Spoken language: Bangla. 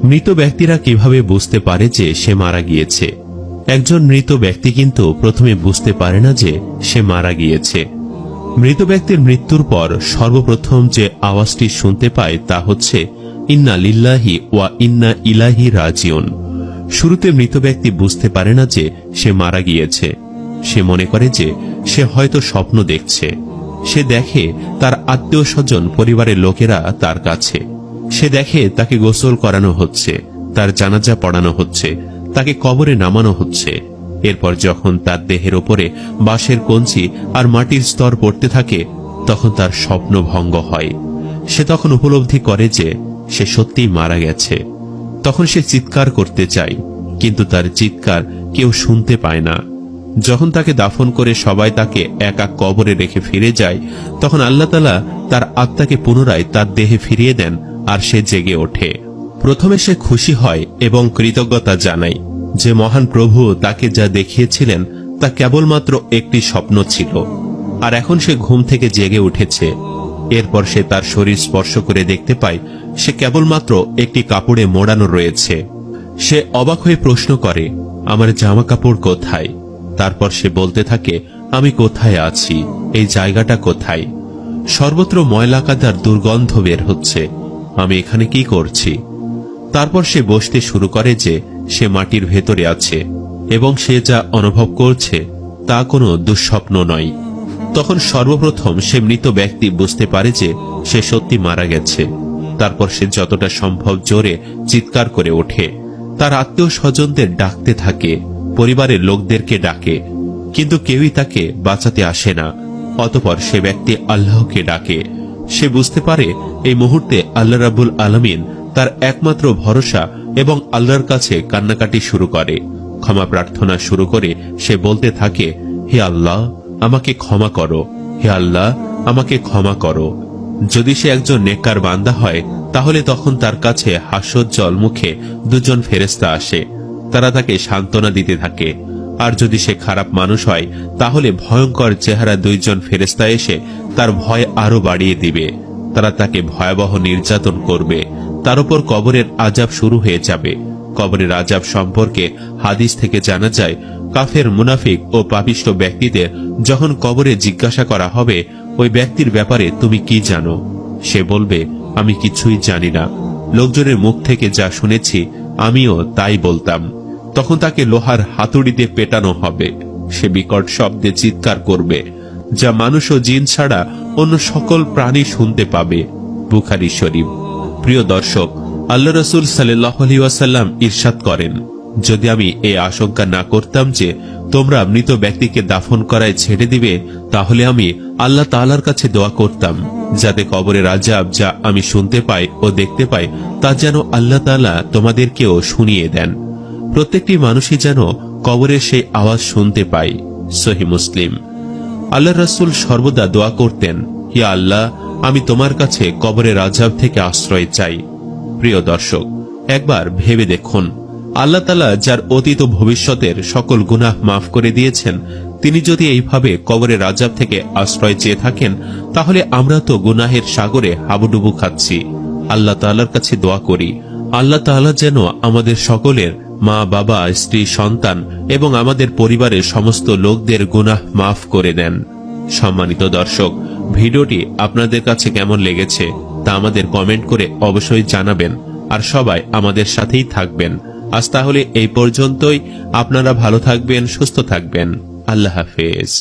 মৃত ব্যক্তিরা কিভাবে বুঝতে পারে যে সে মারা গিয়েছে? একজন মৃত ব্যক্তি কিন্তু প্রথমে বুঝতে পারে না যে সে মারা গিয়েছে। মৃত ব্যক্তির মৃত্যুর পর সর্বপ্রথম যে আওয়াজটি শুনতে পায় তা হচ্ছে ইন্না লিল্লাহি ওয়া ইন্না ইলাইহি রাজিউন। শুরুতে মৃত ব্যক্তি বুঝতে পারে না যে সে মারা গিয়েছে। সে মনে করে যে সে হয়তো স্বপ্ন দেখছে। সে দেখে তার আত্মীয় স্বজন, পরিবারের লোকেরা তার কাছে। সে দেখে তাকে গোসল করানো হচ্ছে, তার জানাজা পড়ানো হচ্ছে, তাকে কবরে নামানো হচ্ছে। এরপর যখন তার দেহের ওপরে বাঁশের কঞ্চি আর মাটির স্তর পড়তে থাকে, তখন তার স্বপ্ন ভঙ্গ হয়। সে তখন উপলব্ধি করে যে সে সত্যিই মারা গেছে। তখন সে চিৎকার করতে চায়, কিন্তু তার চিৎকার কেউ শুনতে পায় না। যখন তাকে দাফন করে সবাই তাকে একা কবরে রেখে ফিরে যায়, তখন আল্লাহ তাআলা তার আত্মাকে পুনরায় তার দেহে ফিরিয়ে দেন আর সে জেগে ওঠে। প্রথমে সে খুশি হয় এবং কৃতজ্ঞতা জানায় যে মহান প্রভু তাকে যা দেখিয়েছিলেন তা কেবলমাত্র একটি স্বপ্ন ছিল, আর এখন সে ঘুম থেকে জেগে উঠেছে। এরপর সে তার শরীর স্পর্শ করে দেখতে পায় সে কেবলমাত্র একটি কাপড়ে মোড়ানো রয়েছে। সে অবাক হয়ে প্রশ্ন করে, আমার জামা কাপড় কোথায়? তারপর সে বলতে থাকে, আমি কোথায় আছি? এই জায়গাটা কোথায়? সর্বত্র ময়লা কাদার দুর্গন্ধ বের হচ্ছে। আমি এখানে কি করছি? তারপর সে বসতে শুরু করে যে সে মাটির ভেতরে আছে এবং সে যা অনুভব করছে তা কোনো দুঃস্বপ্ন নয়। তখন সর্বপ্রথম সে মৃত ব্যক্তি বুঝতে পারে যে সে সত্যি মারা গেছে। তারপর সে যতটা সম্ভব জোরে চিৎকার করে ওঠে। তার আত্মীয় স্বজনদের ডাকতে থাকে, পরিবারের লোকদেরকে ডাকে, কিন্তু কেউই তাকে বাঁচাতে আসে না। অতঃপর সে ব্যক্তি আল্লাহকে ডাকে। সে বুঝতে পারে এই মুহূর্তে আল্লাহ রাব্বুল আলামিন তার একমাত্র ভরসা এবং আল্লাহর কাছে কান্নাকাটি শুরু করে, ক্ষমা প্রার্থনা শুরু করে। সে বলতে থাকে, হে আল্লাহ, আমাকে ক্ষমা করো, হে আল্লাহ, আমাকে ক্ষমা করো। যদি সে একজন নেককার বান্দা হয়, তাহলে তখন তার কাছে হাস্যোজ্জ্বল মুখে দুজন ফেরেশতা আসে। তারা তাকে সান্ত্বনা দিতে থাকে। আর যদি সে খারাপ মানুষ হয়, তাহলে ভয়ঙ্কর চেহারা দুইজন ফেরেশতা এসে তার ভয় আরো বাড়িয়ে দিবে। তারা তাকে ভয়াবহ নির্যাতন করবে। তার উপর কবরের আযাব শুরু হয়ে যাবে। কবরের আযাব সম্পর্কে হাদিস থেকে জানা যায়, কাফের, মুনাফিক ও পাপিষ্ঠ ব্যক্তিদের যখন কবরে জিজ্ঞাসা করা হবে, ওই ব্যক্তির ব্যাপারে তুমি কি জানো? সে বলবে, আমি কিছুই জানি না। লোকজনের মুখ থেকে যা শুনেছি আমিও তাই বলতাম। তখন তাকে লোহার হাতুড়িতে পেটানো হবে। সে বিকট শব্দে চিৎকার করবে, যা মানুষ ও জিন ছাড়া অন্য সকল প্রাণী শুনতে পাবে। বুখারী শরীফ। প্রিয় দর্শক, আল্লাহ রাসূল সাল্লাল্লাহু আলাইহি ওয়াসাল্লাম ইরশাদ করেন, যদি আমি এই আশঙ্কা না করতাম যে তোমরা মৃত ব্যক্তিকে দাফন করায় ছেড়ে দিবে, তাহলে আমি আল্লাহ তাআলার কাছে দোয়া করতাম যাতে কবরের আযাব যা আমি শুনতে পাই ও দেখতে পাই তা যেন আল্লাহ তাআলা তোমাদেরকেও শুনিয়ে দেন। প্রত্যেকটি মানুষই যেন কবরের সেই আওয়াজ শুনতে পায়। সহিহ মুসলিম। আল্লাহ রাসূল সর্বদা দোয়া করতেন, হে আল্লাহ, আমি তোমার কাছে কবরের আযাব থেকে আশ্রয় চাই। প্রিয় দর্শক, একবার ভেবে দেখুন, আল্লাহ তাআলা যার অতীত ও ভবিষ্যতের সকল গুনাহ মাফ করে দিয়েছেন, তিনি যদি এইভাবে কবরের আযাব থেকে আশ্রয় চেয়ে থাকেন, তাহলে আমরা তো গুনাহের সাগরে হাবুডুবু খাচ্ছি। আল্লাহ তাআলার কাছে দোয়া করি, আল্লাহ তাআলা যেন আমাদের সকলের, মা, বাবা, স্ত্রী, সন্তান এবং আমাদের পরিবারের সমস্ত লোকদের গুনাহ মাফ করে দেন। সম্মানিত দর্শক, ভিডিওটি আপনাদের কাছে কেমন লেগেছে তা আমাদের কমেন্ট করে অবশ্যই জানাবেন। আর সবাই আমাদের সাথেই থাকবেন। আজ তাহলে এই পর্যন্তই। আপনারা ভালো থাকবেন, সুস্থ থাকবেন। আল্লাহ হাফেজ।